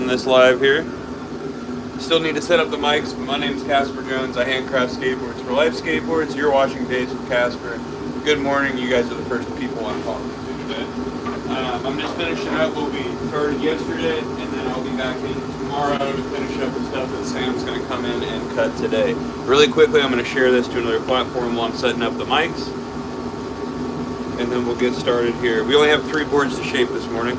starting this live here. Still need to set up the mics, but my name's Casper Jones. I handcraft skateboards for Life Skateboards. You're watching Days with Casper. Good morning. You guys are the first people I'm talking to today. I'm just finishing up what we started yesterday, and then I'll be back in tomorrow to finish up the stuff that Sam's going to come in and cut today. Really quickly, I'm going to share this to another platform while I'm setting up the mics, and then we'll get started here. We only have 3 boards to shape this morning.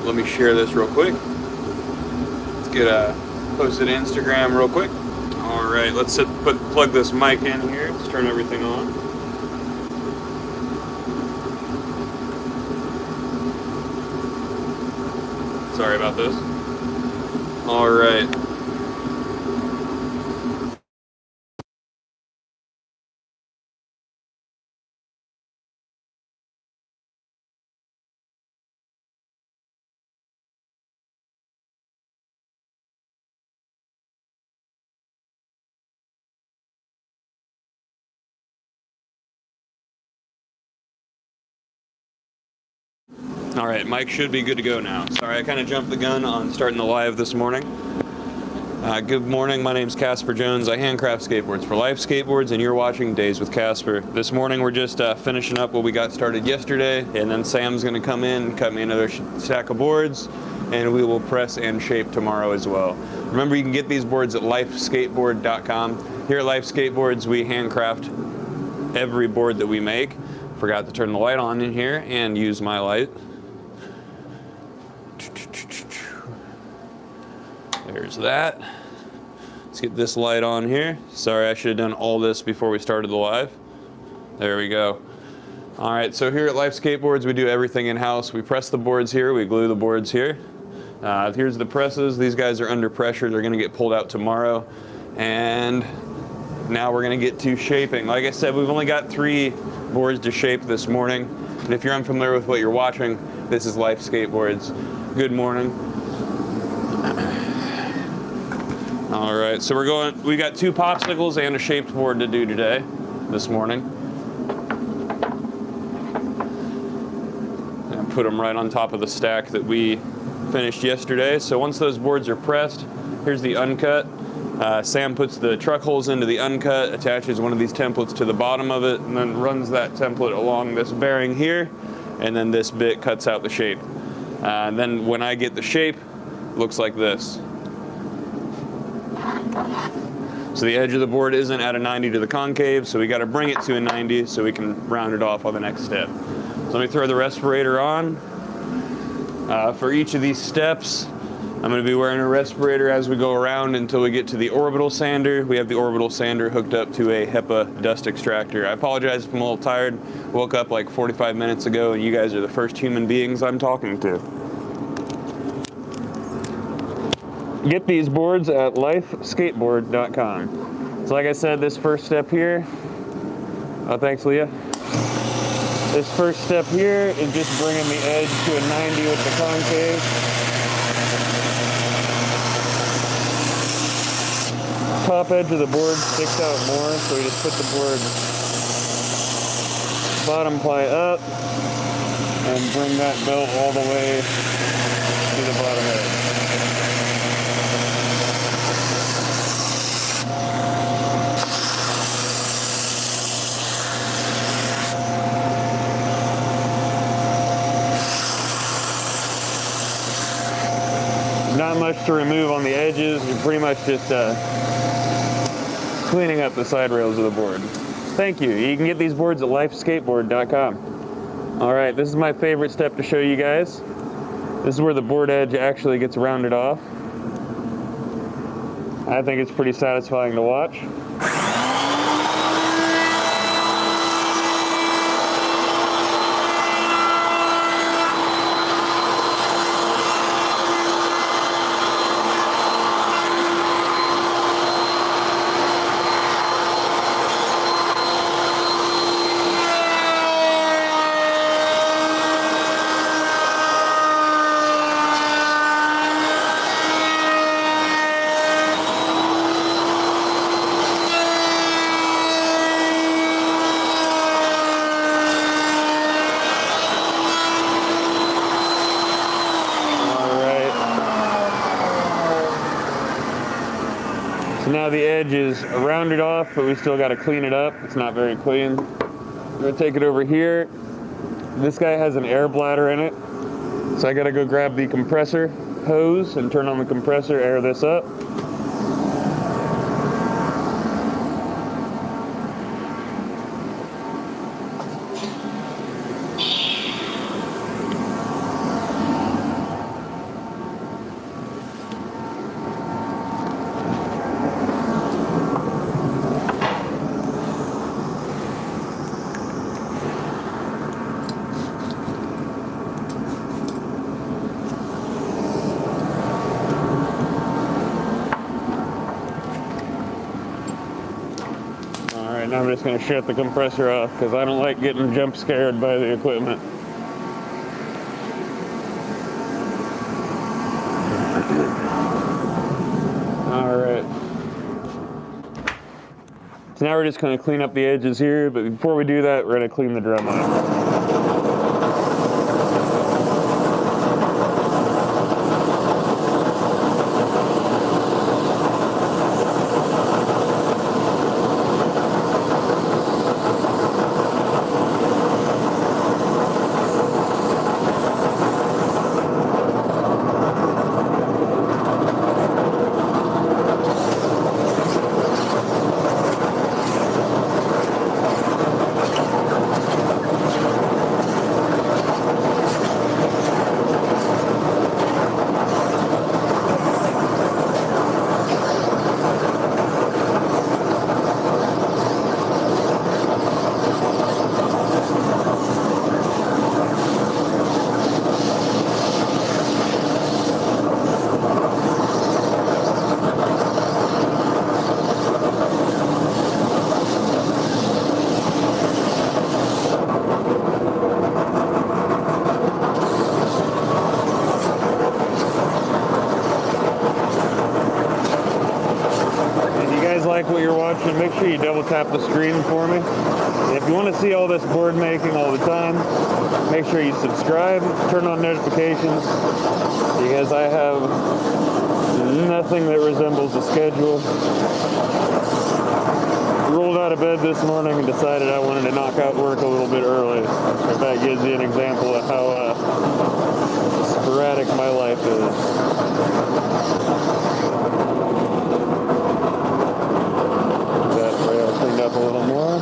Let me share this real quick. Let's get posted to Instagram real quick. All right, let's plug this mic in here. Let's turn everything on. Sorry about this. All right. All right, mic should be good to go now. Sorry, I kind of jumped the gun on starting the live this morning. Good morning, my name's Casper Jones. I handcraft skateboards for Life Skateboards, and you're watching Days with Casper. This morning we're just finishing up what we got started yesterday, and then Sam's gonna come in and cut me another stack of boards, and we will press and shape tomorrow as well. Remember, you can get these boards at lifeskateboard.com. Here at Life Skateboards, we handcraft every board that we make. Forgot to turn the light on in here and use my light. There's that. Let's get this light on here. Sorry, I should have done all this before we started the live. There we go. All right, so here at Life Skateboards, we do everything in-house. We press the boards here, we glue the boards here. Here's the presses. These guys are under pressure. They're gonna get pulled out tomorrow. And now we're gonna get to shaping. Like I said, we've only got 3 boards to shape this morning. And if you're unfamiliar with what you're watching, this is Life Skateboards. Good morning. All right, so we got 2 popsicles and a shaped board to do today, this morning. And put them right on top of the stack that we finished yesterday. So once those boards are pressed, here's the uncut. Sam puts the truck holes into the uncut, attaches one of these templates to the bottom of it, and then runs that template along this bearing here, and then this bit cuts out the shape. And then when I get the shape, it looks like this. So the edge of the board isn't at a 90 to the concave, so we got to bring it to a 90 so we can round it off on the next step. So let me throw the respirator on. For each of these steps, I'm going to be wearing a respirator as we go around until we get to the orbital sander. We have the orbital sander hooked up to a HEPA dust extractor. I apologize if I'm a little tired. Woke up like 45 minutes ago, and you guys are the first human beings I'm talking to. Get these boards at lifeskateboard.com. So like I said, this first step here, oh thanks Leah. This first step here is just bringing the edge to a 90 with the concave. Top edge of the board sticks out more, so we just put the board bottom ply up and bring that belt all the way to the bottom edge. Not much to remove on the edges. You're pretty much just cleaning up the side rails of the board. Thank you. You can get these boards at lifeskateboard.com. All right, this is my favorite step to show you guys. This is where the board edge actually gets rounded off. I think it's pretty satisfying to watch. So now the edge is rounded off, but we still got to clean it up. It's not very clean. I'm going to take it over here. This guy has an air bladder in it. So I got to go grab the compressor hose and turn on the compressor, air this up. Now I'm just going to shut the compressor off because I don't like getting jump scared by the equipment. Alright. So now we're just going to clean up the edges here, but before we do that, we're going to clean the drum out. Like what you're watching, make sure you double tap the screen for me. If you want to see all this board making all the time, make sure you subscribe, turn on notifications, because I have nothing that resembles a schedule. Rolled out of bed this morning and decided I wanted to knock out work a little bit early. If that gives you an example of how sporadic my life is. Cleaned up a little more.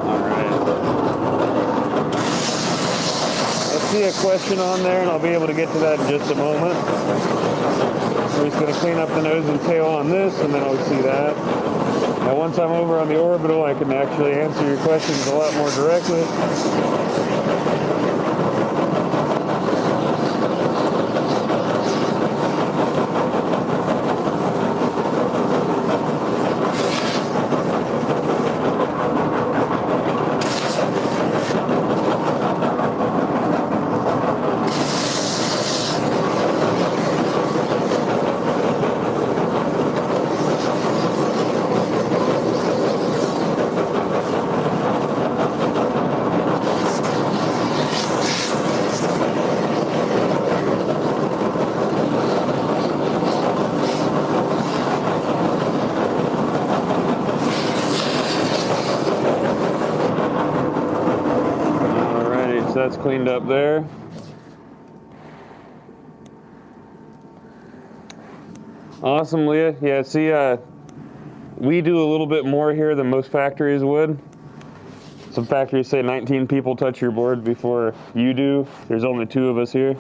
Alright. I see a question on there, and I'll be able to get to that in just a moment. We're just going to clean up the nose and tail on this, and then I'll see that. Now once I'm over on the orbital, I can actually answer your questions a lot more directly. That's cleaned up there. Awesome, Leah. Yeah, see, we do a little bit more here than most factories would. Some factories say 19 people touch your board before you do. There's only 2 of us here.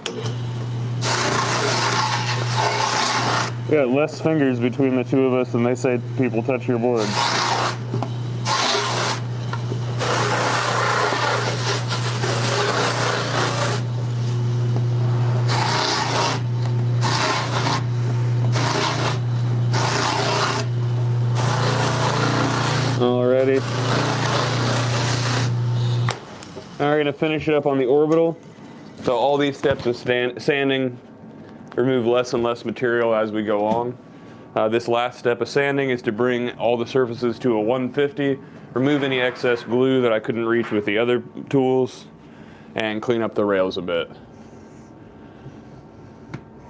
We got less fingers between the 2 of us than they say people touch your board. Alrighty. Now we're going to finish it up on the orbital. So all these steps of sanding remove less and less material as we go on. This last step of sanding is to bring all the surfaces to a 150, remove any excess glue that I couldn't reach with the other tools, and clean up the rails a bit.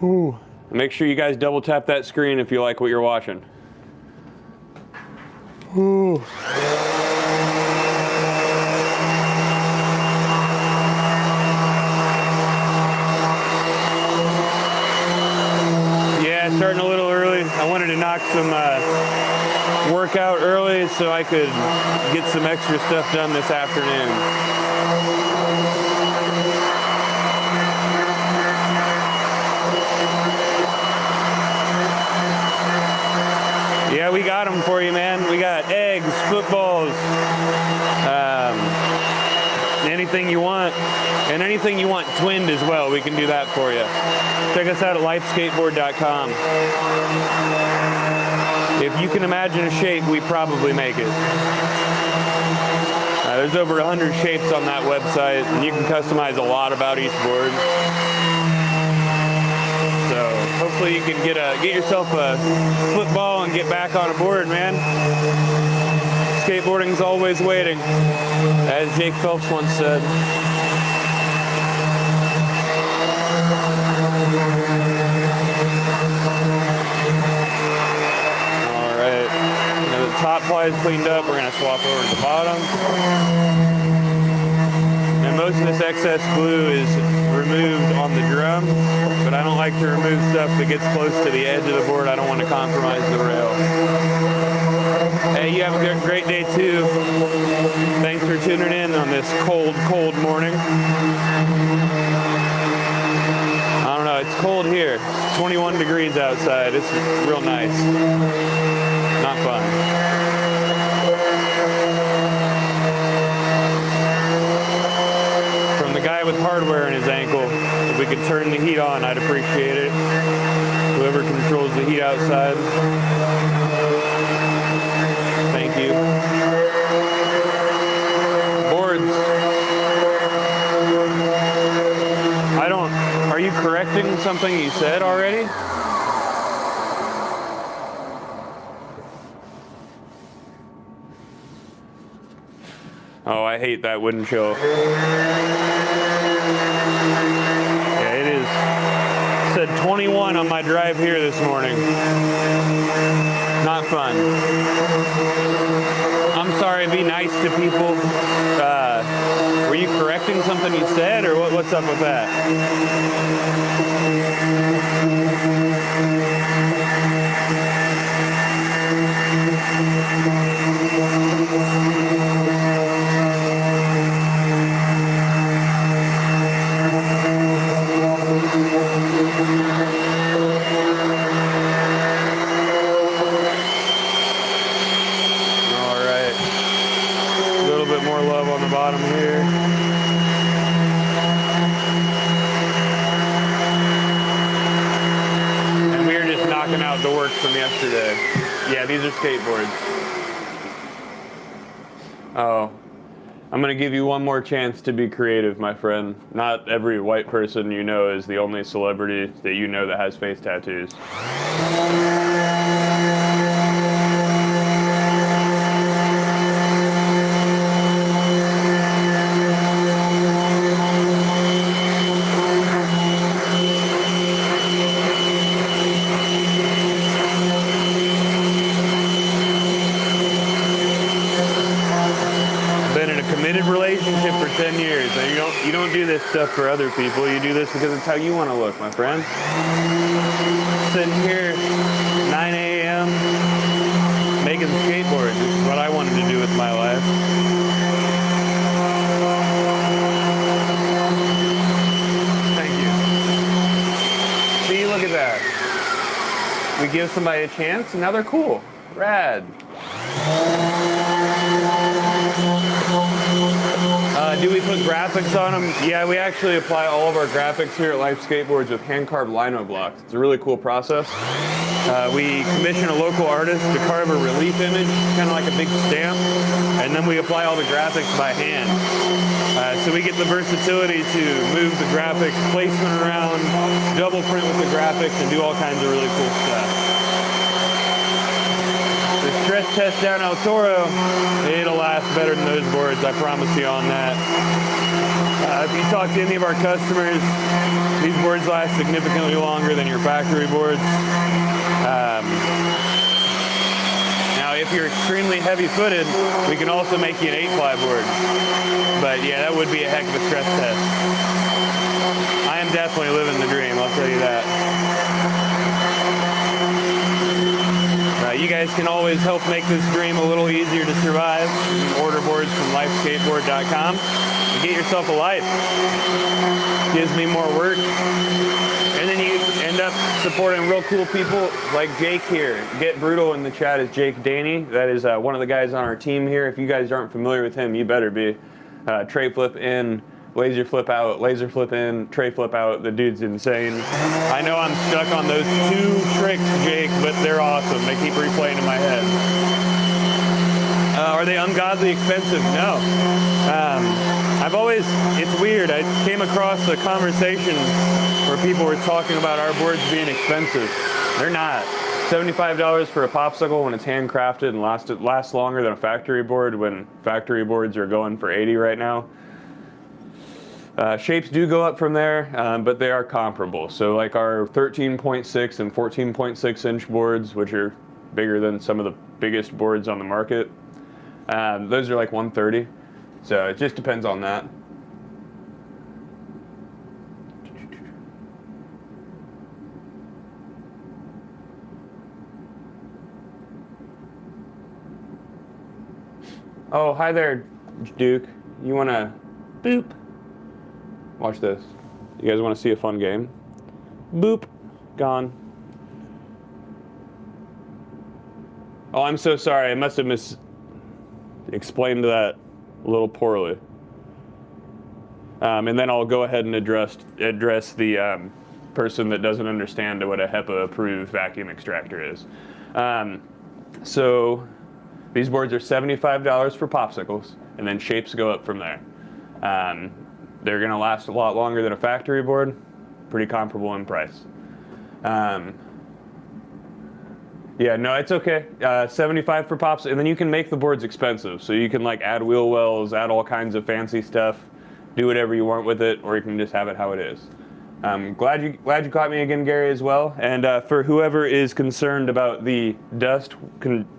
Ooh. Make sure you guys double tap that screen if you like what you're watching. Ooh. Yeah, starting a little early. I wanted to knock some workout early so I could get some extra stuff done this afternoon. Yeah, we got them for you, man. We got eggs, footballs, anything you want, and anything you want twinned as well. We can do that for you. Check us out at lifeskateboard.com. If you can imagine a shape, we probably make it. There's over 100 shapes on that website, and you can customize a lot about each board. So hopefully you can get yourself a football and get back on a board, man. Skateboarding's always waiting, as Jake Phelps once said. All right, now the top ply is cleaned up. We're gonna swap over to the bottom. And most of this excess glue is removed on the drum, but I don't like to remove stuff that gets close to the edge of the board. I don't want to compromise the rail. Hey, you have a great day too. Thanks for tuning in on this cold, cold morning. I don't know, it's cold here. It's 21 degrees outside. It's real nice. Not fun. With hardware in his ankle, if we could turn the heat on, I'd appreciate it. Whoever controls the heat outside, thank you. Boards. Are you correcting something you said already? Oh, I hate that wind chill. Yeah, it is. It said 21 on my drive here this morning. Not fun. I'm sorry, be nice to people. Were you correcting something you said, or what's up with that? Bottom here. And we are just knocking out the work from yesterday. Yeah, these are skateboards. Oh, I'm gonna give you one more chance to be creative, my friend. Not every white person you know is the only celebrity that you know that has face tattoos. Relationship for 10 years, and you don't do this stuff for other people. You do this because it's how you want to look, my friend. Sitting here 9 a.m. making skateboards. This is what I wanted to do with my life. Thank you. See, look at that. We give somebody a chance and now they're cool. Rad. Do we put graphics on them? Yeah, we actually apply all of our graphics here at Life Skateboards with hand-carved Lino blocks. It's a really cool process. We commission a local artist to carve a relief image, kind of like a big stamp, and then we apply all the graphics by hand. So we get the versatility to move the graphics, placement around, double print with the graphics, and do all kinds of really cool stuff. Stress test down El Toro, it'll last better than those boards, I promise you on that. If you talk to any of our customers, these boards last significantly longer than your factory boards. Now, if you're extremely heavy-footed, we can also make you an 8-ply board. But yeah, that would be a heck of a stress test. I am definitely living the dream, I'll tell you that. You guys can always help make this dream a little easier to survive. You can order boards from lifeskateboard.com and get yourself a life. Gives me more work. And then you end up supporting real cool people like Jake here. Get Brutal in the chat is Jake Daney. That is one of the guys on our team here. If you guys aren't familiar with him, you better be. Tray flip in, laser flip out, laser flip in, tray flip out. The dude's insane. I know I'm stuck on those 2 tricks, Jake, but they're awesome. They keep replaying in my head. Are they ungodly expensive? No. It's weird. I came across a conversation where people were talking about our boards being expensive. They're not. $75 for a popsicle when it's handcrafted and lasts longer than a factory board when factory boards are going for $80 right now. Shapes do go up from there, but they are comparable. So like our 13.6 and 14.6 inch boards, which are bigger than some of the biggest boards on the market, those are like $130. So it just depends on that. Oh, hi there, Duke. You wanna boop? Watch this. You guys want to see a fun game? Boop. Gone. Oh, I'm so sorry. I must have explained that a little poorly. And then I'll go ahead and address the person that doesn't understand what a HEPA-approved vacuum extractor is. So these boards are $75 for popsicles, and then shapes go up from there. They're going to last a lot longer than a factory board, pretty comparable in price. Yeah, no, it's okay. 75 for pops, and then you can make the boards expensive. So you can like add wheel wells, add all kinds of fancy stuff, do whatever you want with it, or you can just have it how it is. Glad you caught me again, Gary, as well. And for whoever is concerned about the dust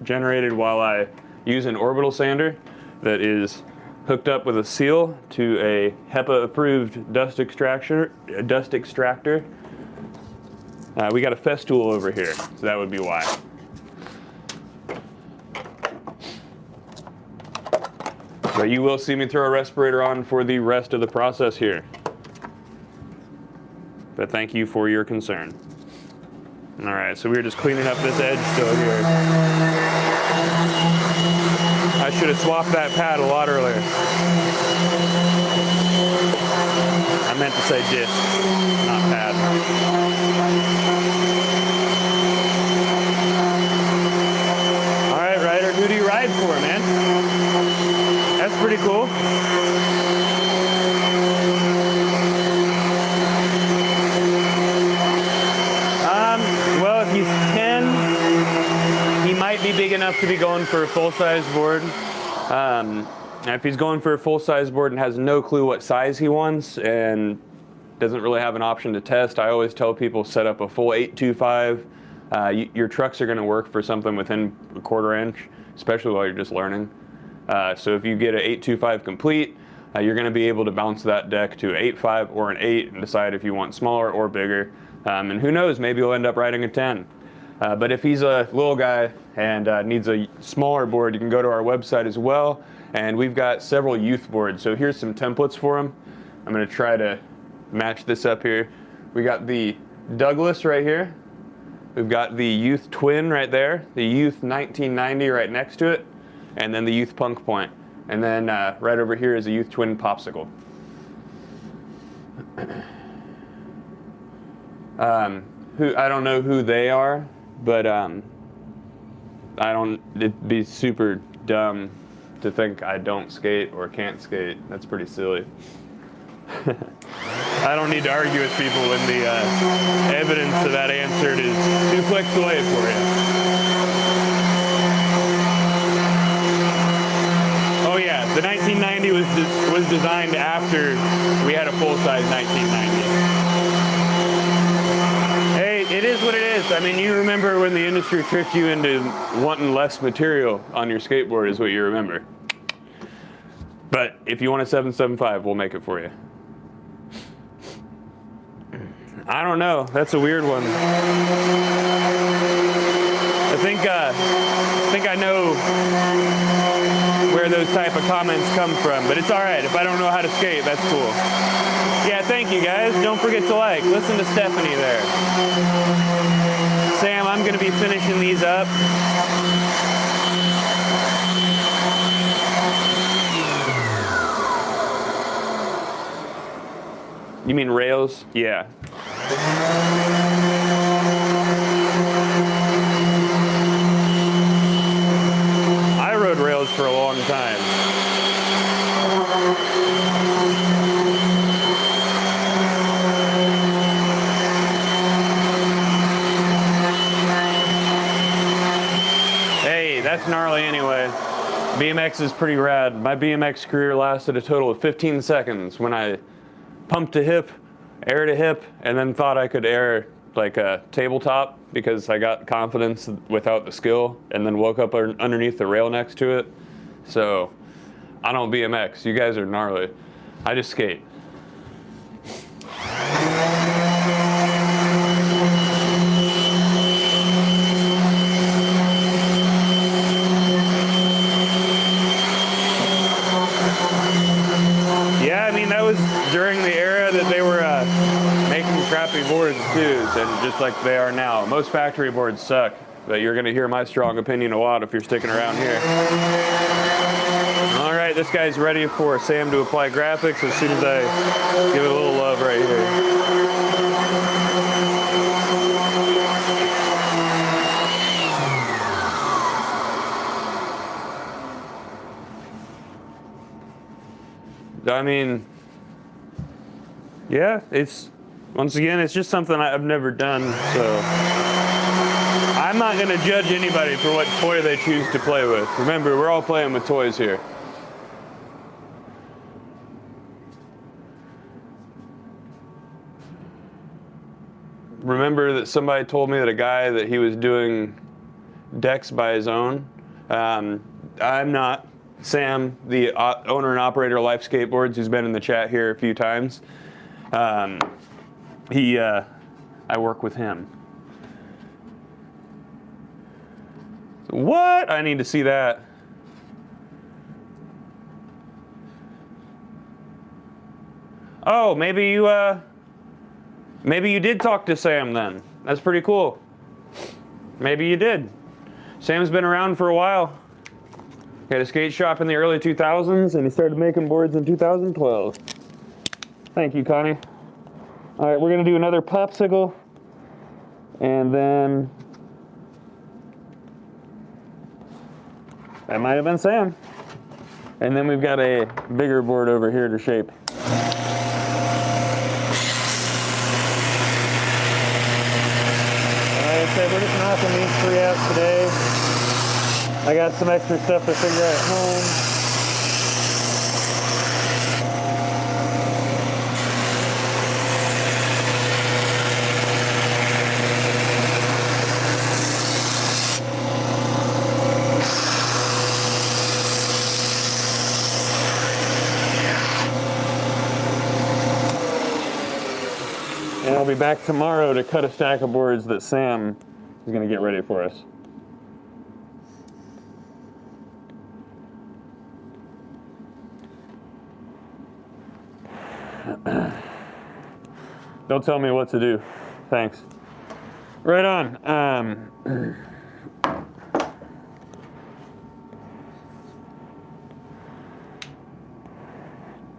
generated while I use an orbital sander that is hooked up with a seal to a HEPA-approved dust extractor. We got a festool over here, so that would be why. But you will see me throw a respirator on for the rest of the process here. But thank you for your concern. All right, so we were just cleaning up this edge still here. I should have swapped that pad a lot earlier. I meant to say disc, not pad. All right, Ryder, who do you ride for, man? That's pretty cool. Well, if he's 10, he might be big enough to be going for a full-size board. If he's going for a full-size board and has no clue what size he wants and doesn't really have an option to test, I always tell people set up a full 825. Your trucks are going to work for something within a 1/4 inch, especially while you're just learning. So if you get an 825 complete, you're going to be able to bounce that deck to an 8.5 or an 8 and decide if you want smaller or bigger. And who knows, maybe you'll end up riding a 10. But if he's a little guy and needs a smaller board, you can go to our website as well. And we've got several youth boards. So here's some templates for him. I'm going to try to match this up here. We got the Douglas right here. We've got the Youth Twin right there. The Youth 1990 right next to it. And then the Youth Punk Point. And then right over here is a Youth Twin Popsicle. I don't know who they are, but it'd be super dumb to think I don't skate or can't skate. That's pretty silly. I don't need to argue with people when the evidence to that answer is 2 clicks away for you. Oh yeah, the 1990 was was designed after we had a full-size 1990. Hey, it is what it is. I mean, you remember when the industry tricked you into wanting less material on your skateboard is what you remember. But if you want a 775, we'll make it for you. I don't know. That's a weird one. I think I know where those type of comments come from, but it's all right. If I don't know how to skate, that's cool. Yeah, thank you guys. Don't forget to like. Listen to Stephanie there. Sam, I'm going to be finishing these up. You mean rails? Yeah. I rode rails for a long time. Hey, that's gnarly anyway. BMX is pretty rad. My BMX career lasted a total of 15 seconds when I pumped a hip, aired a hip, and then thought I could air like a tabletop because I got confidence without the skill, and then woke up underneath the rail next to it. So I don't BMX. You guys are gnarly. I just skate. Yeah, I mean, that was during the era that they were making crappy boards too, and just like they are now. Most factory boards suck, but you're going to hear my strong opinion a lot if you're sticking around here. All right, this guy's ready for Sam to apply graphics as soon as I give it a little love right here. I mean, yeah, once again, it's just something I've never done, so I'm not going to judge anybody for what toy they choose to play with. Remember, we're all playing with toys here. Remember that somebody told me that a guy that he was doing decks by his own. I'm not. Sam, the owner and operator of Life Skateboards, who's been in the chat here a few times, I work with him. So what? I need to see that. Oh, maybe you did talk to Sam then. That's pretty cool. Maybe you did. Sam's been around for a while. He had a skate shop in the early 2000s, and he started making boards in 2012. Thank you, Connie. All right, we're going to do another popsicle, and then that might have been Sam. And then we've got a bigger board over here to shape. All right, so we're just knocking these three out today. I got some extra stuff to figure out at home. And I'll be back tomorrow to cut a stack of boards that Sam is going to get ready for us. Don't tell me what to do. Thanks. Right on.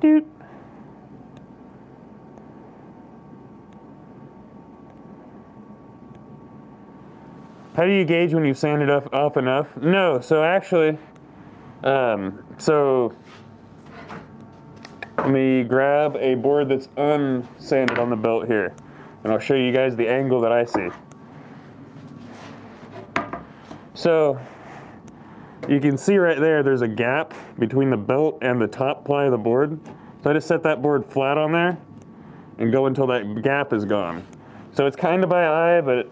Dude. How do you gauge when you've sanded up enough? No, so actually, so let me grab a board that's unsanded on the belt here, and I'll show you guys the angle that I see. So You can see right there, there's a gap between the belt and the top ply of the board. So I just set that board flat on there and go until that gap is gone. So it's kind of by eye, but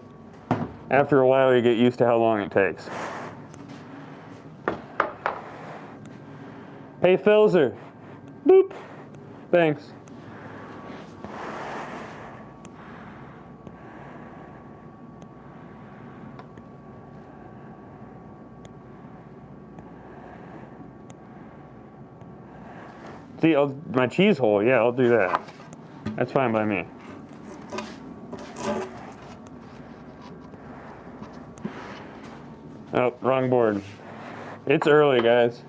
after a while you get used to how long it takes. Hey, Filzer. Boop. Thanks. See, my cheese hole, yeah, I'll do that. That's fine by me. Oh, wrong board. It's early, guys.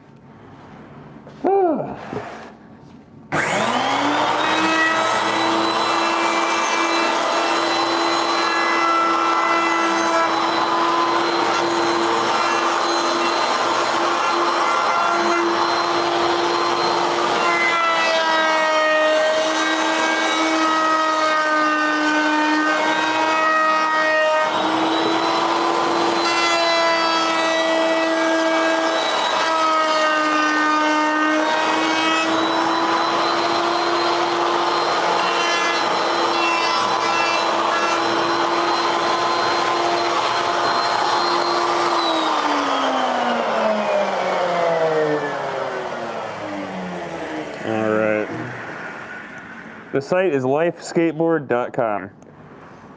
The site is lifeskateboard.com.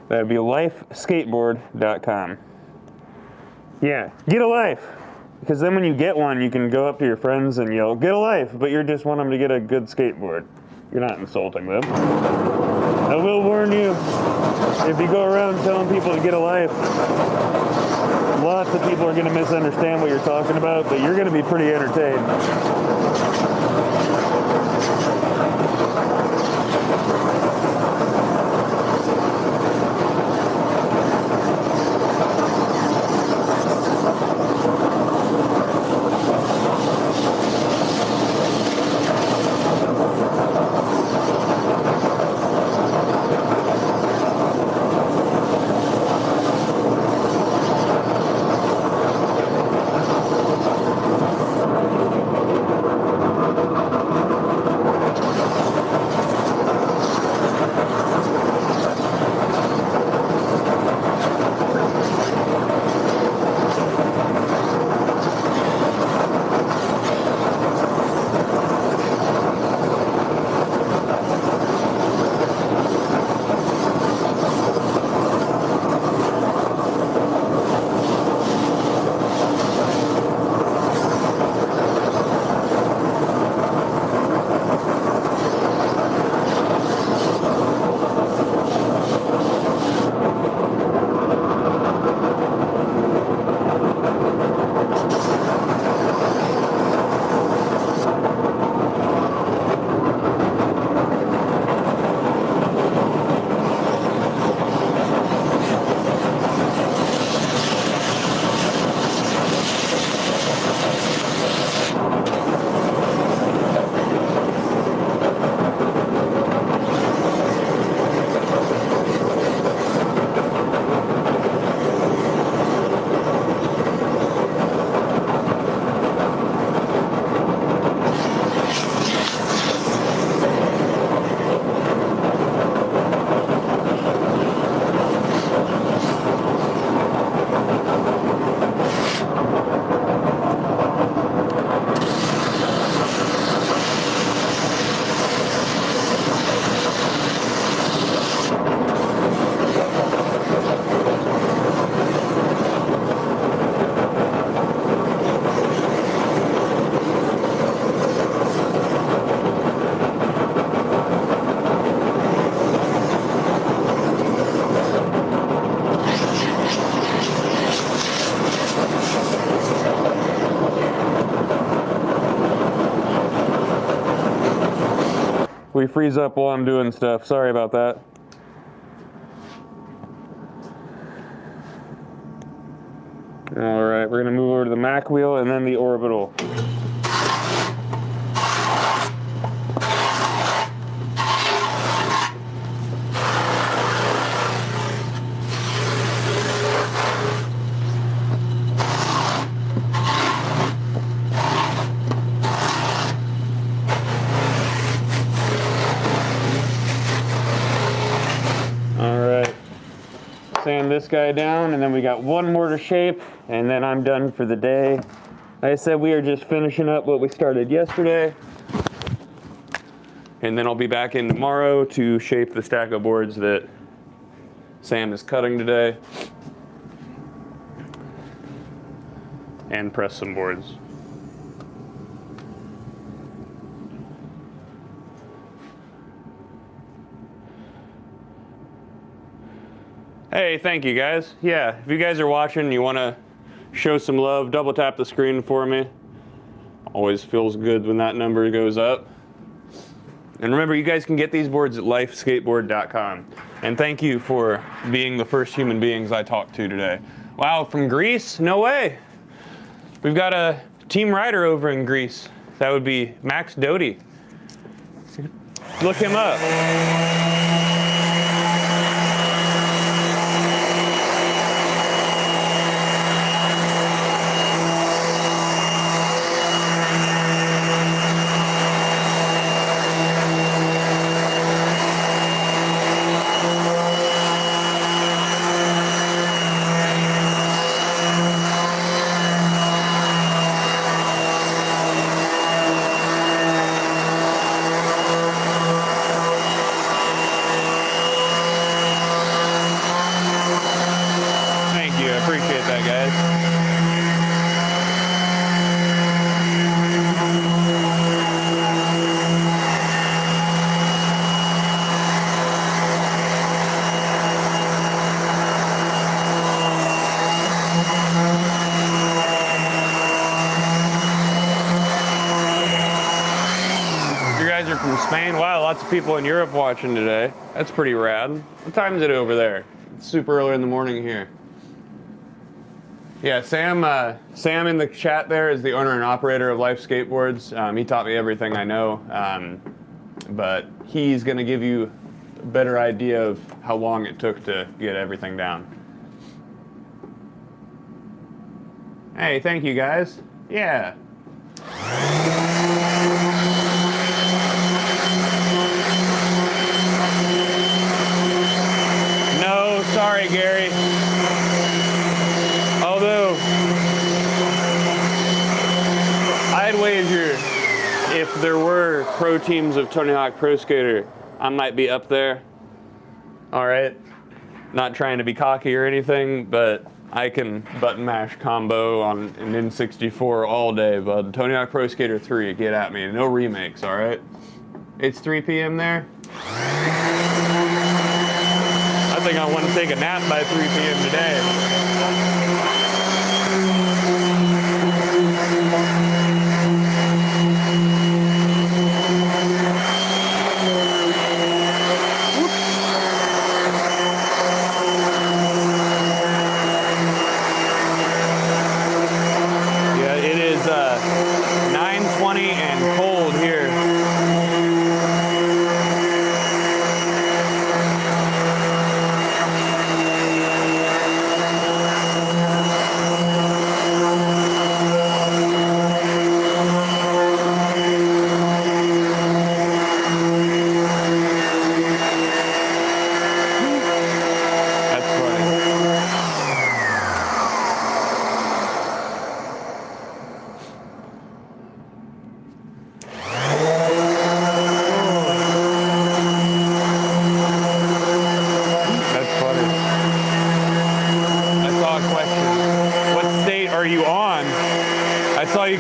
That'd be lifeskateboard.com. Yeah, get a life. Because then when you get one, you can go up to your friends and yell, get a life, but you just want them to get a good skateboard. You're not insulting them. I will warn you, if you go around telling people to get a life, lots of people are going to misunderstand what you're talking about, but you're going to be pretty entertained. We freeze up while I'm doing stuff. Sorry about that. All right, we're gonna move over to the Mac wheel and then the orbital. sand this guy down, and then we got one more to shape, and then I'm done for the day. Like I said, we are just finishing up what we started yesterday. And then I'll be back in tomorrow to shape the stack of boards that Sam is cutting today. And press some boards. Hey, thank you guys. Yeah, if you guys are watching and you want to show some love, double tap the screen for me. Always feels good when that number goes up. And remember, you guys can get these boards at lifeskateboard.com. And thank you for being the first human beings I talked to today. Wow, from Greece? No way. We've got a team rider over in Greece. That would be Max Doty. Look him up. From Spain. Wow, lots of people in Europe watching today. That's pretty rad. What time is it over there? It's super early in the morning here. Yeah, Sam in the chat there is the owner and operator of Life Skateboards. He taught me everything I know, but he's going to give you a better idea of how long it took to get everything down. Hey, thank you guys. Yeah. Sorry, Gary. Although, I'd wager if there were pro teams of Tony Hawk Pro Skater, I might be up there. All right. Not trying to be cocky or anything, but I can button mash combo on an N64 all day, bud. Tony Hawk Pro Skater 3, get at me. No remakes, all right? It's 3 p.m. there. I think I want to take a nap by 3 p.m. today. Yeah, it is 9:20 and cold here.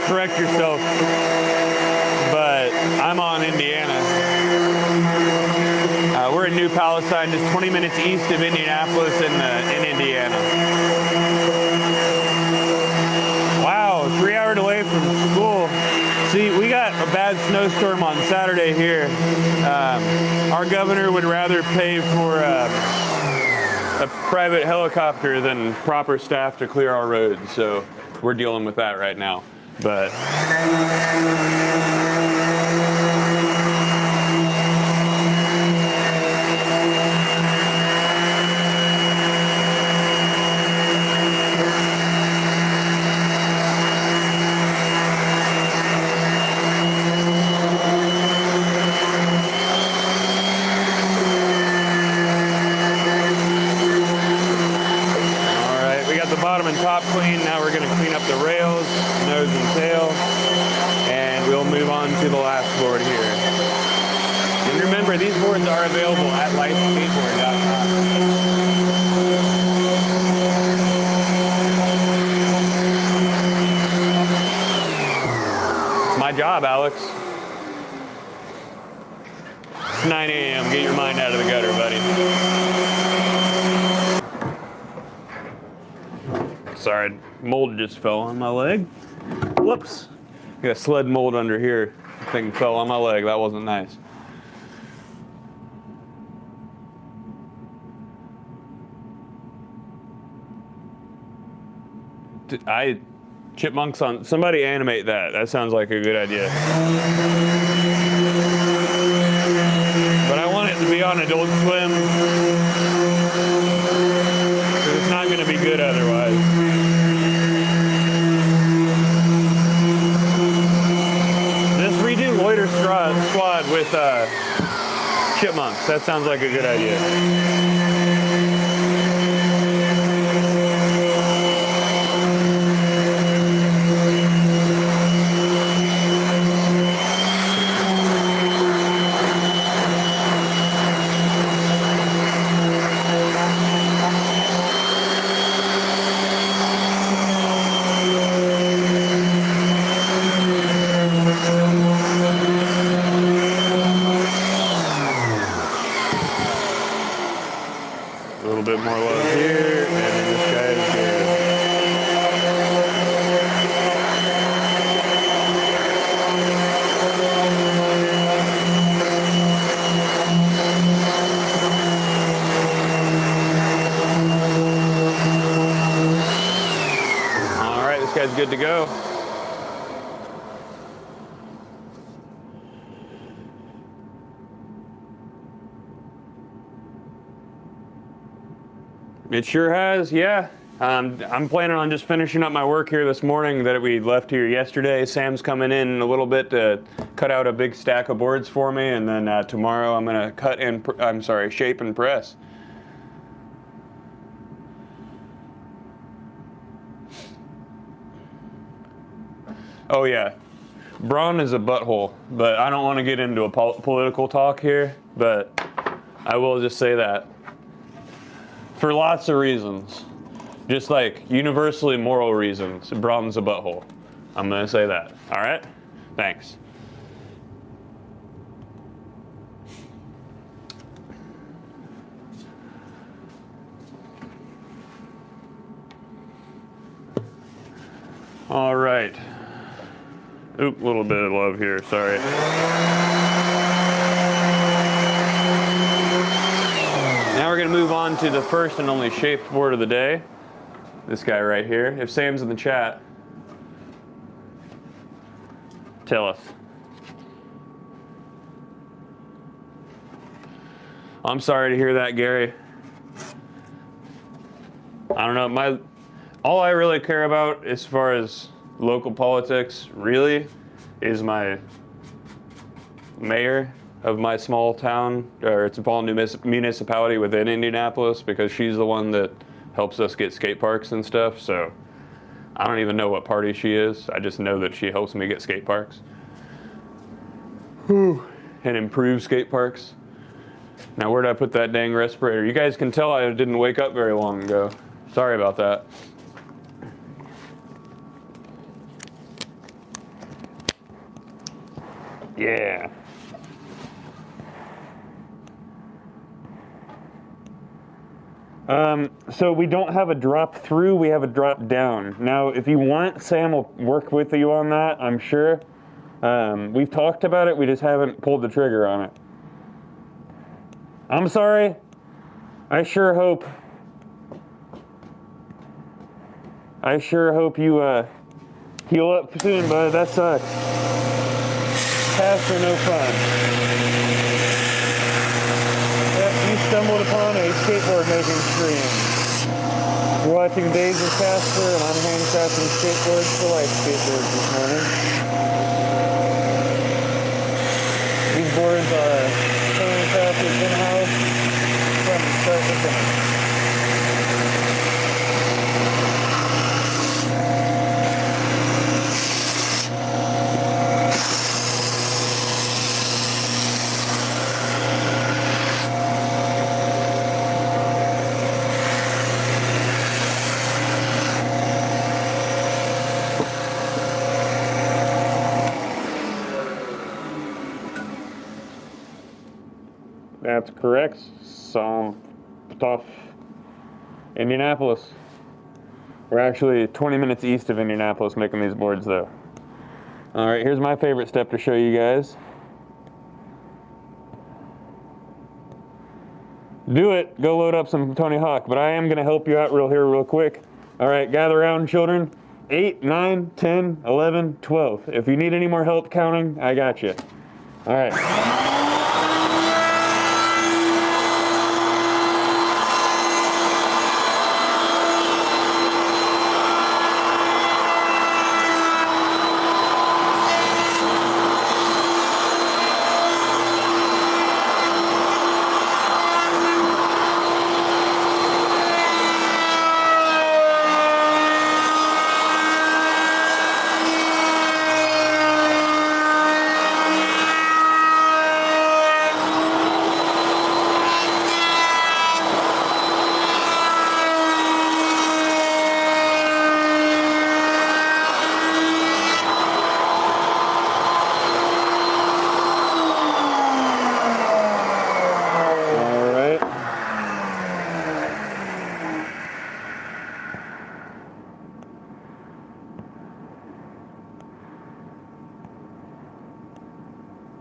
Correct yourself, but I'm on Indiana. We're in New Palestine, just 20 minutes east of Indianapolis in Indiana. Wow, 3-hour delay from school. See, we got a bad snowstorm on Saturday here. Our governor would rather pay for a private helicopter than proper staff to clear our roads, so we're dealing with that right now. But and top clean. Now we're gonna clean up the rails, nose and tail, and we'll move on to the last board here. And remember, these boards are available at lifeskateboard.com. My job, Alex. It's 9 a.m. Get your mind out of the gutter, buddy. Sorry, mold just fell on my leg. Whoops. Got a sled mold under here. Thing fell on my leg. That wasn't nice. Chipmunks on, somebody animate that. That sounds like a good idea. But I want it to be on Adult Swim, because it's not going to be good otherwise. Just redo Loiter Squad with chipmunks. That sounds like a good idea. Good to go. It sure has, yeah. I'm planning on just finishing up my work here this morning that we left here yesterday. Sam's coming in a little bit to cut out a big stack of boards for me, and then tomorrow I'm gonna shape and press. Oh yeah, Braun is a butthole, but I don't want to get into a political talk here, but I will just say that. For lots of reasons, just like universally moral reasons, Braun's a butthole. I'm going to say that, all right? Thanks. All right. Oop, a little bit of love here, sorry. Now we're gonna move on to the first and only shaped board of the day. This guy right here. If Sam's in the chat, tell us. I'm sorry to hear that, Gary. I don't know, all I really care about as far as local politics really is my mayor of my small town, or it's a small municipality within Indianapolis, because she's the one that helps us get skate parks and stuff. So I don't even know what party she is. I just know that she helps me get skate parks. And improve skate parks. Now where did I put that dang respirator? You guys can tell I didn't wake up very long ago. Sorry about that. Yeah. So we don't have a drop through, we have a drop down. Now, if you want, Sam will work with you on that, I'm sure. We've talked about it, we just haven't pulled the trigger on it. I'm sorry. I sure hope you heal up soon, bud. That sucks. Casper, no fun. Yep, you stumbled upon a skateboard making stream. You're watching Days of Casper, and I'm handcrafting skateboards for Life Skateboards this morning. These boards are handcrafted in-house from start to finish. That's correct. Some stuff. Indianapolis. We're actually 20 minutes east of Indianapolis making these boards though. All right, here's my favorite step to show you guys. Do it, go load up some Tony Hawk, but I am gonna help you out real quick. All right, gather around children. 8, 9, 10, 11, 12. If you need any more help counting, I got you. All right.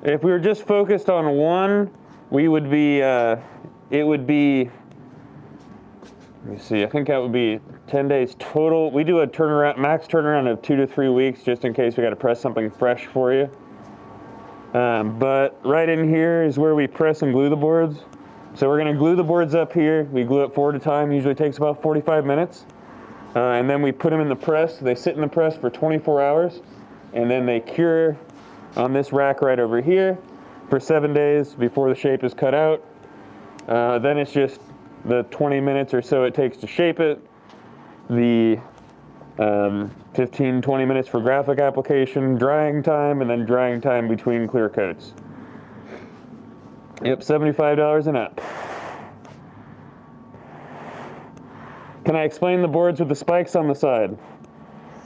If we were just focused on one, we would be, it would be, let me see, I think that would be 10 days total. We do a turnaround, max turnaround of 2 to 3 weeks, just in case we got to press something fresh for you. But right in here is where we press and glue the boards. So we're going to glue the boards up here. We glue it 4 at a time, usually takes about 45 minutes. And then we put them in the press. They sit in the press for 24 hours, and then they cure on this rack right over here for 7 days before the shape is cut out. Then it's just the 20 minutes or so it takes to shape it, the 15-20 minutes for graphic application, drying time, and then drying time between clear coats. Yep, $75 an app. Can I explain the boards with the spikes on the side?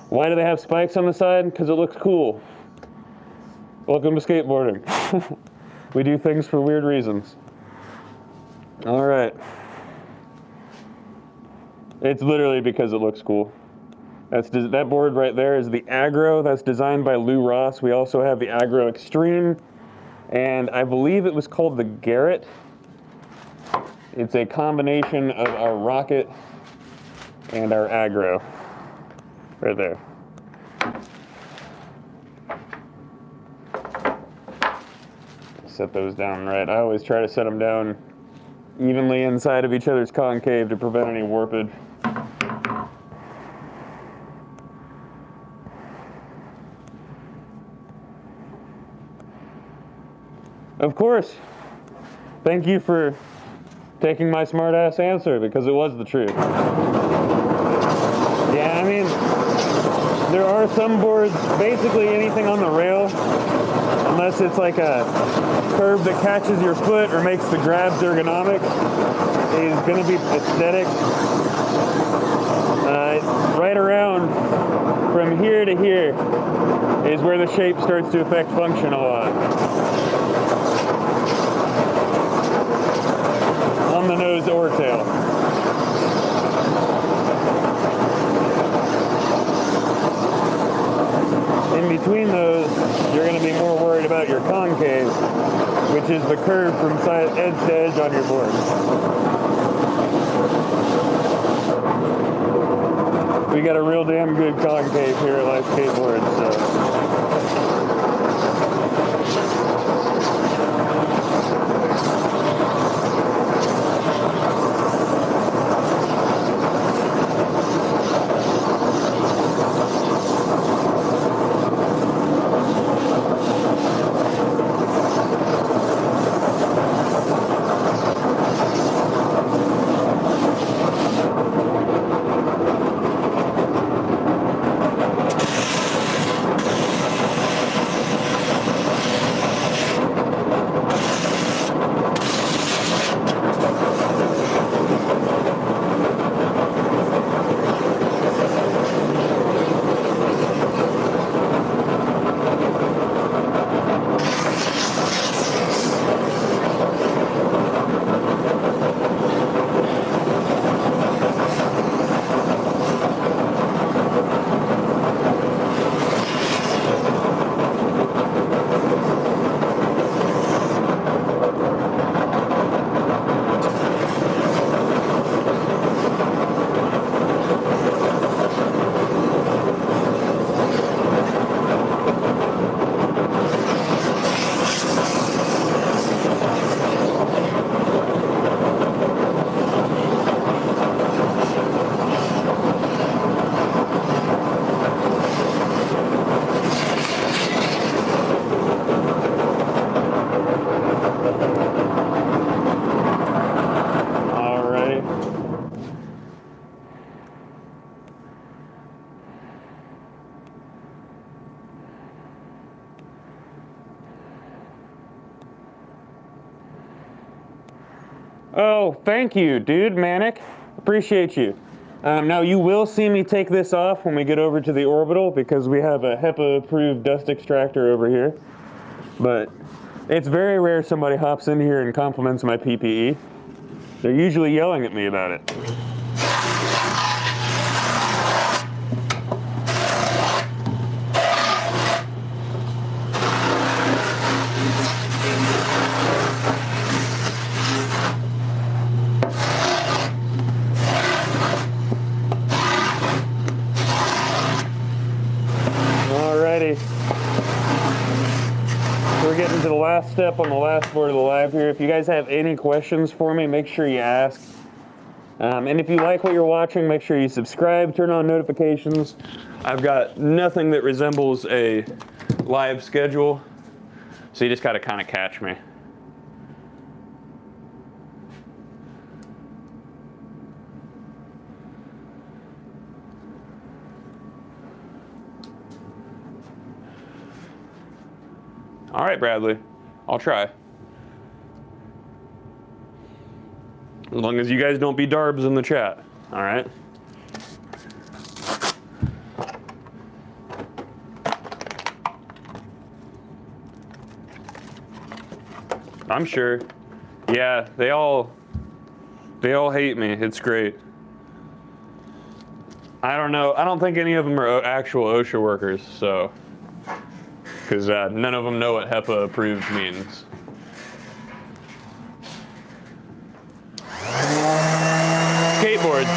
Why do they have spikes on the side? Because it looks cool. Welcome to skateboarding. We do things for weird reasons. All right. It's literally because it looks cool. That board right there is the Aggro. That's designed by Lou Ross. We also have the Aggro Extreme, and I believe it was called the Garrett. It's a combination of our Rocket and our Aggro. Right there. Set those down right. I always try to set them down evenly inside of each other's concave to prevent any warpage. Of course. Thank you for taking my smart-ass answer, because it was the truth. Yeah, I mean, there are some boards, basically anything on the rail, unless it's like a curve that catches your foot or makes the grabs ergonomic, is going to be aesthetic. Right around from here to here is where the shape starts to affect function a lot. On the nose or tail. In between those, you're going to be more worried about your concave, which is the curve from edge to edge on your board. We got a real damn good concave here at Life Skateboards, so. Oh, thank you, dude, Manic. Appreciate you. Now, you will see me take this off when we get over to the orbital because we have a HEPA-approved dust extractor over here. But it's very rare somebody hops in here and compliments my PPE. They're usually yelling at me about it. We're getting to the last step on the last board of the live here. If you guys have any questions for me, make sure you ask. And if you like what you're watching, make sure you subscribe, turn on notifications. I've got nothing that resembles a live schedule, so you just gotta kind of catch me. All right, Bradley, I'll try. As long as you guys don't be darbs in the chat, all right? I'm sure. Yeah, they all hate me. It's great. I don't know. I don't think any of them are actual OSHA workers, so. Because none of them know what HEPA approved means. Skateboards.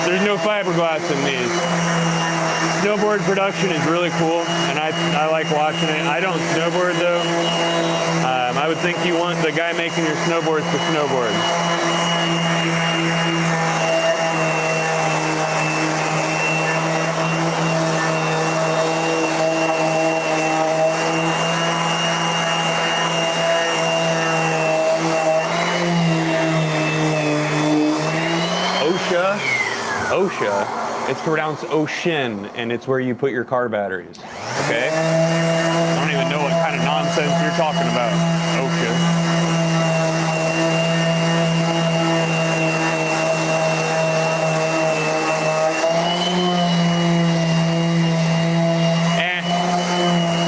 There's no fiberglass in these. Snowboard production is really cool, and I like watching it. I don't snowboard though. I would think you want the guy making your snowboards to snowboard. OSHA, it's pronounced ocean, and it's where you put your car batteries, okay? I don't even know what kind of nonsense you're talking about, OSHA.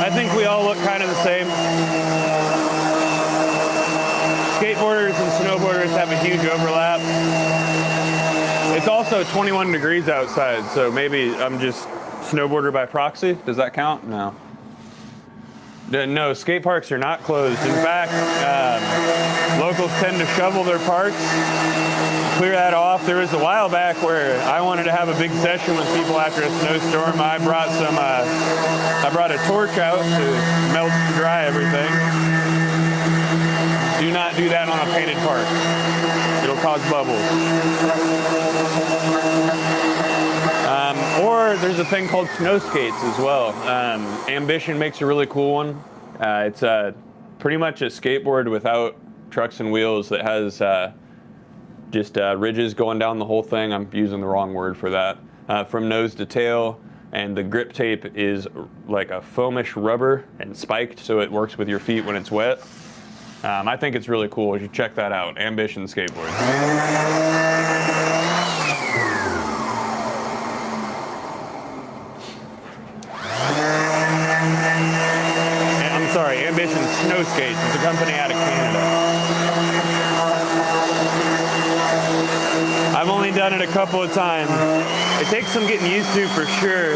I think we all look kind of the same. Skateboarders and snowboarders have a huge overlap. It's also 21 degrees outside, so maybe I'm just snowboarder by proxy. Does that count? No. No, skate parks are not closed. In fact, locals tend to shovel their parks, clear that off. There was a while back where I wanted to have a big session with people after a snowstorm. I brought a torch out to melt and dry everything. Do not do that on a painted park. It'll cause bubbles. Or there's a thing called snow skates as well. Ambition makes a really cool one. It's pretty much a skateboard without trucks and wheels that has just ridges going down the whole thing. I'm using the wrong word for that. From nose to tail, and the grip tape is like a foamish rubber and spiked, so it works with your feet when it's wet. I think it's really cool. You should check that out. Ambition Skateboards. I'm sorry, Ambition Snow Skates. It's a company out of Canada. I've only done it a couple of times. It takes some getting used to for sure,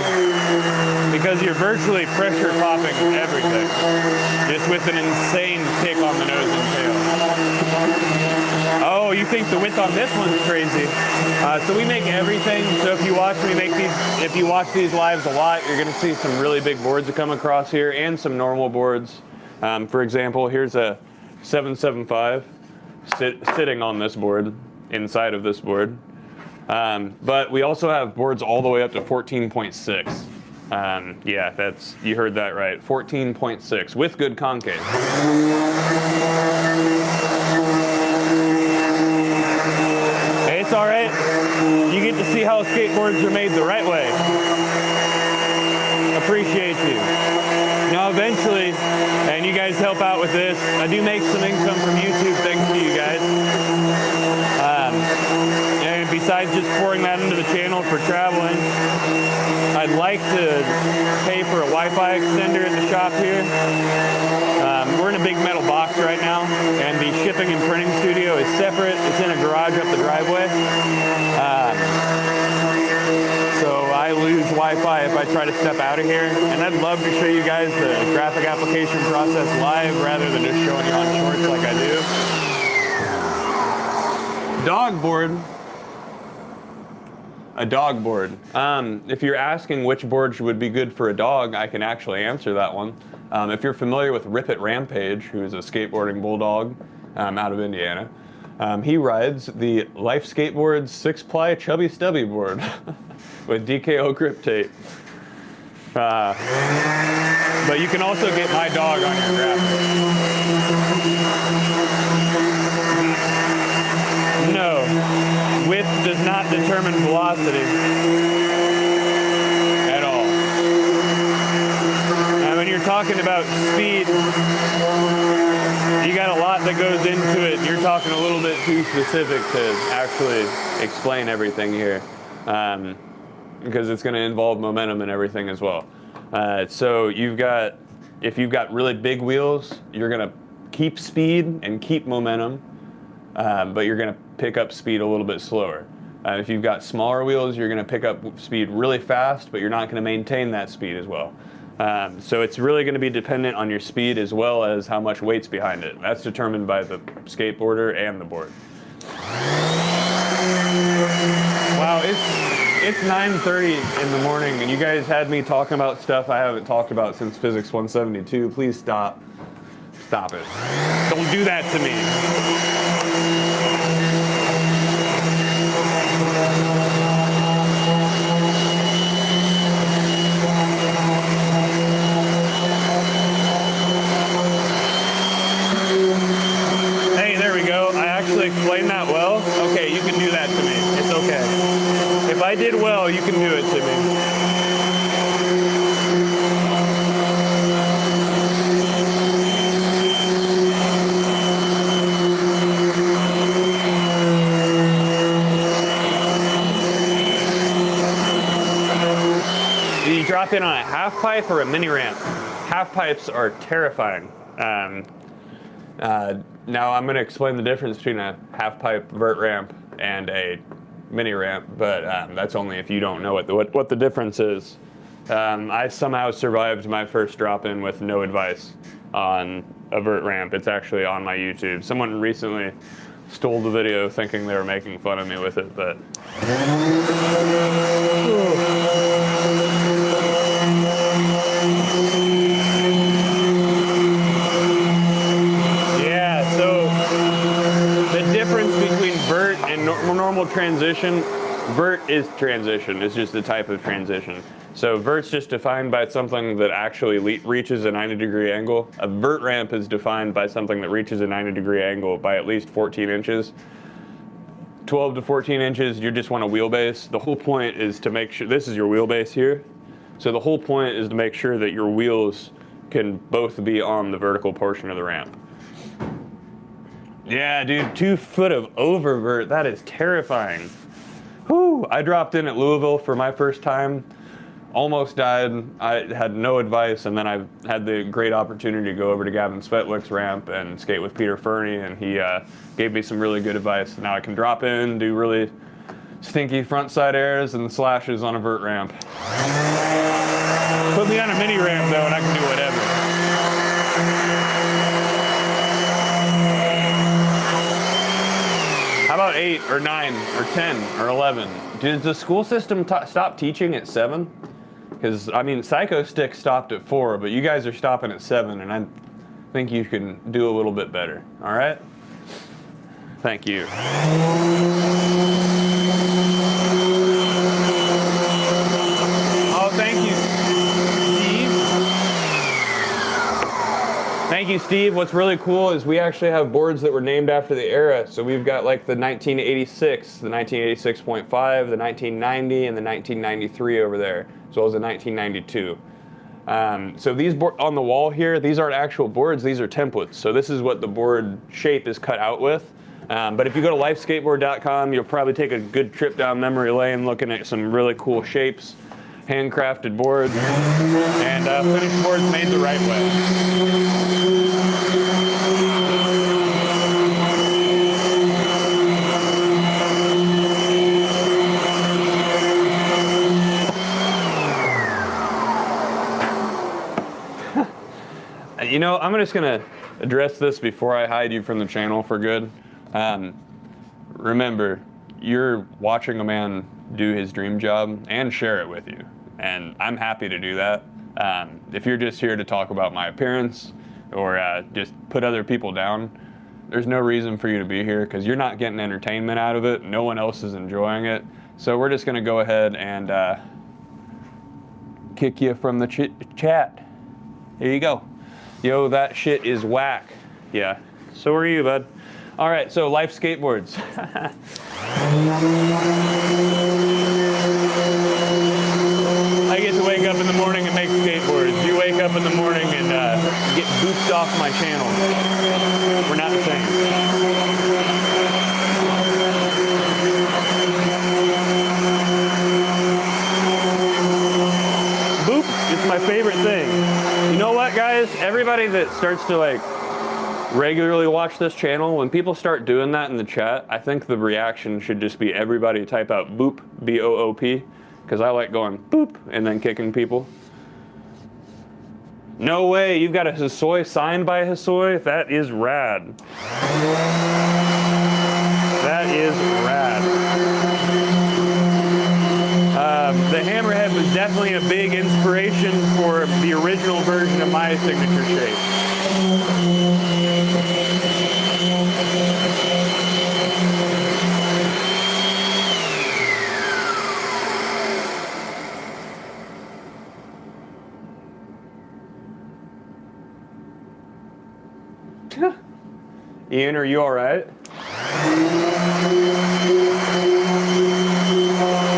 because you're virtually pressure popping everything, just with an insane kick on the nose and tail. Oh, you think the width on this one's crazy? So we make everything. So if you watch these lives a lot, you're gonna see some really big boards that come across here and some normal boards. For example, here's a 775 sitting on this board, inside of this board. But we also have boards all the way up to 14.6. Yeah, you heard that right. 14.6 with good concave. Hey, it's all right. You get to see how skateboards are made the right way. Appreciate you. Now, eventually, and you guys help out with this, I do make some income from YouTube thanks to you guys. besides just pouring that into the channel for traveling, I'd like to pay for a Wi-Fi extender at the shop here. We're in a big metal box right now, and the shipping and printing studio is separate. It's in a garage up the driveway. So I lose Wi-Fi if I try to step out of here. And I'd love to show you guys the graphic application process live rather than just showing you on shorts like I do. Dog board. A dog board. If you're asking which board would be good for a dog, I can actually answer that one. If you're familiar with Rip It Rampage, who's a skateboarding bulldog out of Indiana, he rides the Life Skateboards 6-ply chubby stubby board with DKO grip tape. But you can also get my dog on your graphic. No, width does not determine velocity at all. And when you're talking about speed, you got a lot that goes into it. You're talking a little bit too specific to actually explain everything here, because it's going to involve momentum and everything as well. So if you've got really big wheels, you're going to keep speed and keep momentum, but you're going to pick up speed a little bit slower. If you've got smaller wheels, you're going to pick up speed really fast, but you're not going to maintain that speed as well. So it's really going to be dependent on your speed as well as how much weight's behind it. That's determined by the skateboarder and the board. Wow, it's 9:30 in the morning, and you guys had me talking about stuff I haven't talked about since Physics 172. Please stop. Stop it. Don't do that to me. Hey, there we go. I actually explained that well. Okay, you can do that to me. It's okay. If I did well, you can do it to me. You drop in on a half pipe or a mini ramp. Half pipes are terrifying. Now I'm going to explain the difference between a half pipe vert ramp and a mini ramp, but that's only if you don't know what the difference is. I somehow survived my first drop in with no advice on a vert ramp. It's actually on my YouTube. Someone recently stole the video thinking they were making fun of me with it, but yeah, so the difference between vert and normal transition, vert is transition. It's just the type of transition. So vert's just defined by something that actually reaches a 90-degree angle. A vert ramp is defined by something that reaches a 90-degree angle by at least 14 inches. 12 to 14 inches, you just want a wheelbase. The whole point is to make sure, this is your wheelbase here. So the whole point is to make sure that your wheels can both be on the vertical portion of the ramp. Yeah, dude, 2 foot of oververt, that is terrifying. Whew, I dropped in at Louisville for my first time. Almost died. I had no advice, and then I had the great opportunity to go over to Gavin Svetlick's ramp and skate with Peter Fernie, and he gave me some really good advice. Now I can drop in, do really stinky front side airs and slashes on a vert ramp. Put me on a mini ramp though, and I can do whatever. How about 8 or 9 or 10 or 11? Did the school system stop teaching at 7? Because, I mean, Psycho Stick stopped at 4, but you guys are stopping at 7, and I think you can do a little bit better. All right? Thank you. Oh, thank you, Steve. Thank you, Steve. What's really cool is we actually have boards that were named after the era. So we've got like the 1986, the 1986.5, the 1990, and the 1993 over there, as well as the 1992. So these on the wall here, these aren't actual boards, these are templates. So this is what the board shape is cut out with. But if you go to lifeskateboard.com, you'll probably take a good trip down memory lane looking at some really cool shapes, handcrafted boards, and finished boards made the right way. You know, I'm just going to address this before I hide you from the channel for good. Remember, you're watching a man do his dream job and share it with you. And I'm happy to do that. If you're just here to talk about my appearance or just put other people down, there's no reason for you to be here because you're not getting entertainment out of it. No one else is enjoying it. So we're just going to go ahead and kick you from the chat. Here you go. Yo, that shit is whack. Yeah, so are you, bud. All right, so Life Skateboards. I get to wake up in the morning and make skateboards. You wake up in the morning and get booped off my channel. We're not the same. Boop, it's my favorite thing. You know what, guys? Everybody that starts to like regularly watch this channel, when people start doing that in the chat, I think the reaction should just be everybody type out boop, B-O-O-P, because I like going boop and then kicking people. No way, you've got a Hosoi signed by Hosoi? That is rad. That is rad. The Hammerhead was definitely a big inspiration for the original version of my signature shape. Ian, are you all right?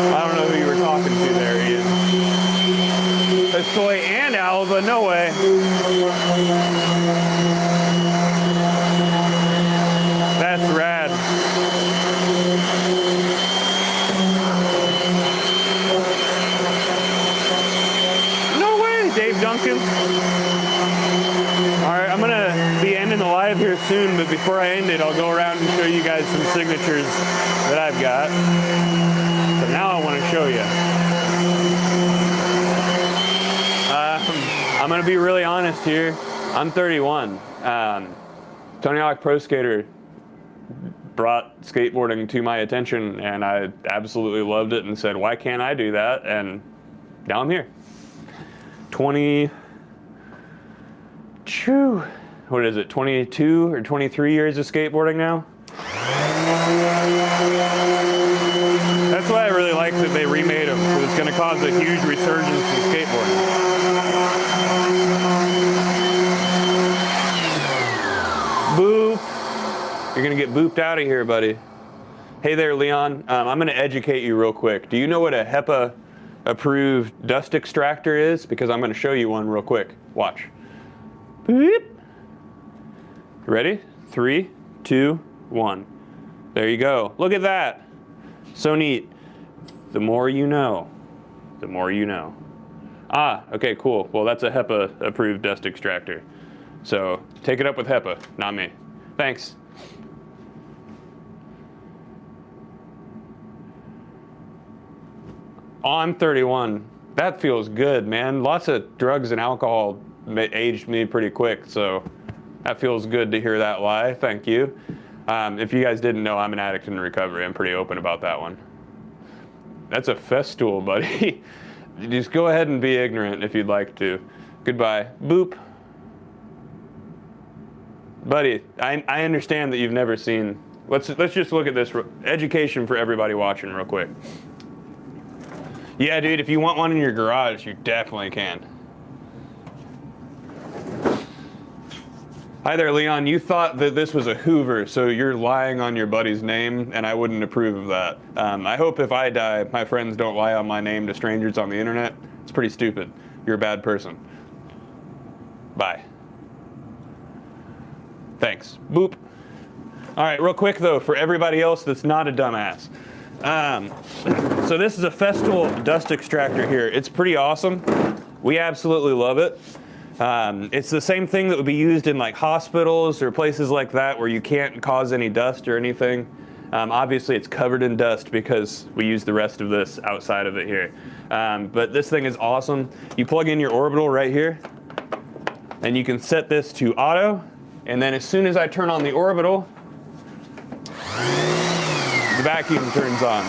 I don't know who you were talking to there, Ian. Hosoi and Alva, no way. That's rad. No way, Dave Duncan. All right, I'm gonna be ending the live here soon, but before I end it, I'll go around and show you guys some signatures that I've got. But now I want to show you. I'm gonna be really honest here. I'm 31. Tony Hawk Pro Skater brought skateboarding to my attention, and I absolutely loved it and said, why can't I do that? And now I'm here. 22 or 23 years of skateboarding now? That's why I really like that they remade them, because it's going to cause a huge resurgence in skateboarding. Boop. You're going to get booped out of here, buddy. Hey there, Leon. I'm going to educate you real quick. Do you know what a HEPA approved dust extractor is? Because I'm going to show you one real quick. Watch. Boop. Ready? 3, 2, 1. There you go. Look at that. So neat. The more you know, the more you know. Ah, okay, cool. Well, that's a HEPA approved dust extractor. So take it up with HEPA, not me. Thanks. Oh, I'm 31. That feels good, man. Lots of drugs and alcohol aged me pretty quick, so that feels good to hear that lie. Thank you. If you guys didn't know, I'm an addict in recovery. I'm pretty open about that one. That's a festool, buddy. Just go ahead and be ignorant if you'd like to. Goodbye. Boop. Buddy, I understand that you've never seen. Let's just look at this. Education for everybody watching real quick. Yeah, dude, if you want one in your garage, you definitely can. Hi there, Leon. You thought that this was a Hoover, so you're lying on your buddy's name, and I wouldn't approve of that. I hope if I die, my friends don't lie on my name to strangers on the internet. It's pretty stupid. You're a bad person. Bye. Thanks. Boop. All right, real quick though, for everybody else that's not a dumbass. So this is a Festool dust extractor here. It's pretty awesome. We absolutely love it. It's the same thing that would be used in like hospitals or places like that where you can't cause any dust or anything. Obviously it's covered in dust because we use the rest of this outside of it here. But this thing is awesome. You plug in your orbital right here and you can set this to auto. And then as soon as I turn on the orbital, the vacuum turns on.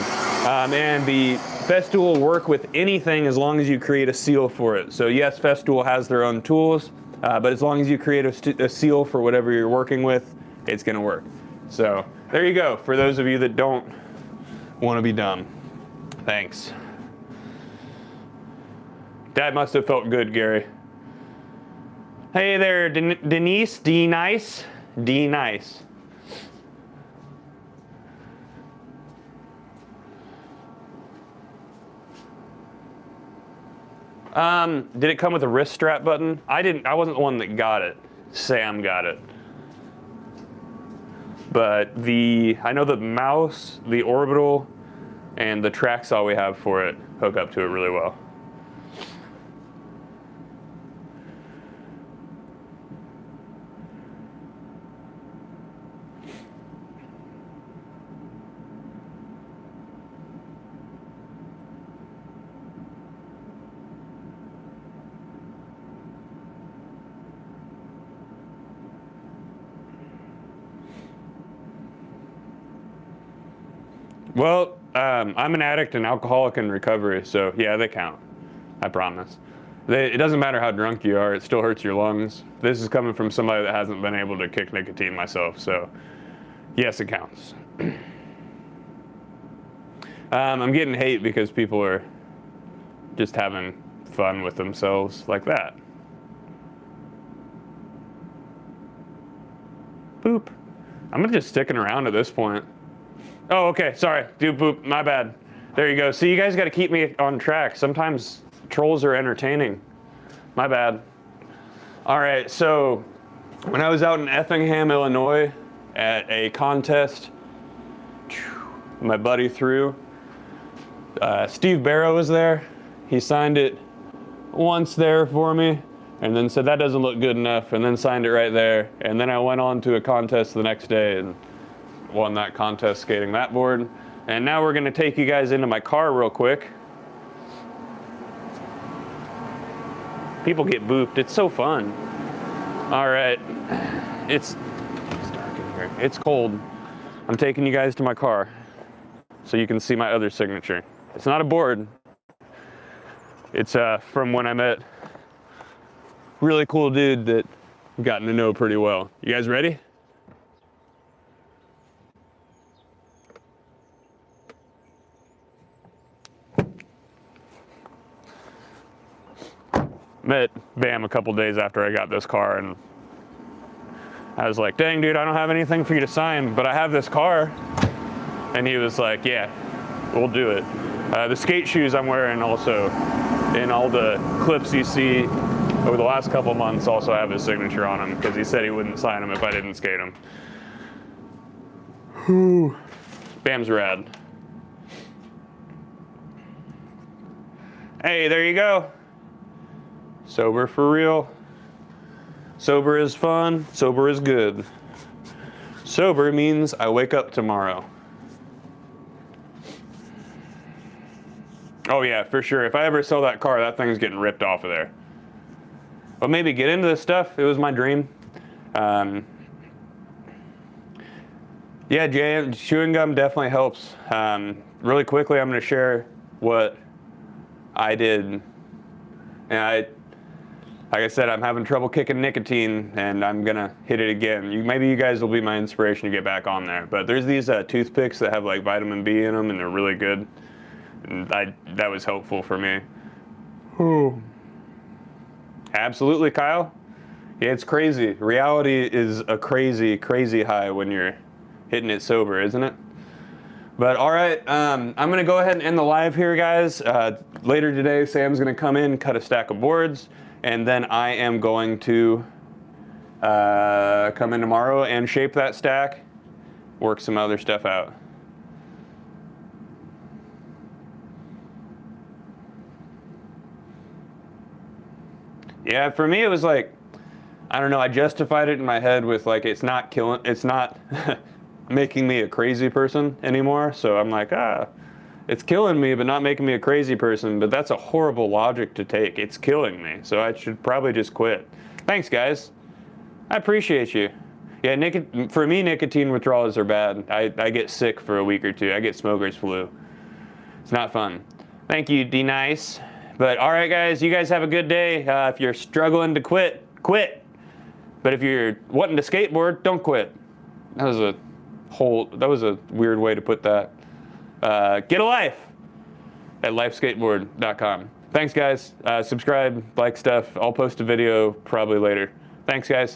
And the Festool will work with anything as long as you create a seal for it. So yes, Festool has their own tools, but as long as you create a seal for whatever you're working with, it's gonna work. So there you go, for those of you that don't wanna be dumb. Thanks. That must have felt good, Gary. Hey there, Denise, D-Nice, D-Nice. Did it come with a wrist strap button? I wasn't the one that got it. Sam got it. But I know the mouse, the orbital, and the track saw we have for it hook up to it really well. Well, I'm an addict and alcoholic in recovery, so yeah, they count. I promise. It doesn't matter how drunk you are, it still hurts your lungs. This is coming from somebody that hasn't been able to kick nicotine myself, so yes, it counts. I'm getting hate because people are just having fun with themselves like that. Boop. I'm just sticking around at this point. Oh, okay, sorry, dude, boop, my bad. There you go. See, you guys gotta keep me on track. Sometimes trolls are entertaining. My bad. All right, so when I was out in Effingham, Illinois at a contest, my buddy threw, Steve Barrow was there. He signed it once there for me and then said that doesn't look good enough and then signed it right there. And then I went on to a contest the next day and won that contest skating that board. And now we're gonna take you guys into my car real quick. People get booped, it's so fun. All right, it's dark in here. It's cold. I'm taking you guys to my car so you can see my other signature. It's not a board. It's from when I met a really cool dude that I've gotten to know pretty well. You guys ready? Met Bam a couple days after I got this car and I was like, dang dude, I don't have anything for you to sign, but I have this car. And he was like, yeah, we'll do it. The skate shoes I'm wearing also, and all the clips you see over the last couple months also have his signature on them because he said he wouldn't sign them if I didn't skate them. Whew. Bam's rad. Hey, there you go. Sober for real. Sober is fun, sober is good. Sober means I wake up tomorrow. Oh yeah, for sure. If I ever sell that car, that thing's getting ripped off of there. But maybe get into this stuff. It was my dream. Yeah, chewing gum definitely helps. Really quickly, I'm going to share what I did. And like I said, I'm having trouble kicking nicotine, and I'm gonna hit it again. Maybe you guys will be my inspiration to get back on there. But there's these toothpicks that have like vitamin B in them, and they're really good. And that was helpful for me. Oh. Absolutely, Kyle. Yeah, it's crazy. Reality is a crazy, crazy high when you're hitting it sober, isn't it? But all right, I'm gonna go ahead and end the live here, guys. Later today, Sam's gonna come in, cut a stack of boards, and then I am going to come in tomorrow and shape that stack work some other stuff out. Yeah, for me it was like, I don't know, I justified it in my head with like, it's not making me a crazy person anymore. So I'm like, it's killing me, but not making me a crazy person. But that's a horrible logic to take. It's killing me, so I should probably just quit. Thanks, guys. I appreciate you. Yeah, for me, nicotine withdrawals are bad. I get sick for a week or two. I get smoker's flu. It's not fun. Thank you, D-Nice. But all right, guys, you guys have a good day. If you're struggling to quit, quit. But if you're wanting to skateboard, don't quit. That was a weird way to put that. Get a life at lifeskateboard.com. Thanks, guys. Subscribe, like stuff. I'll post a video probably later. Thanks, guys.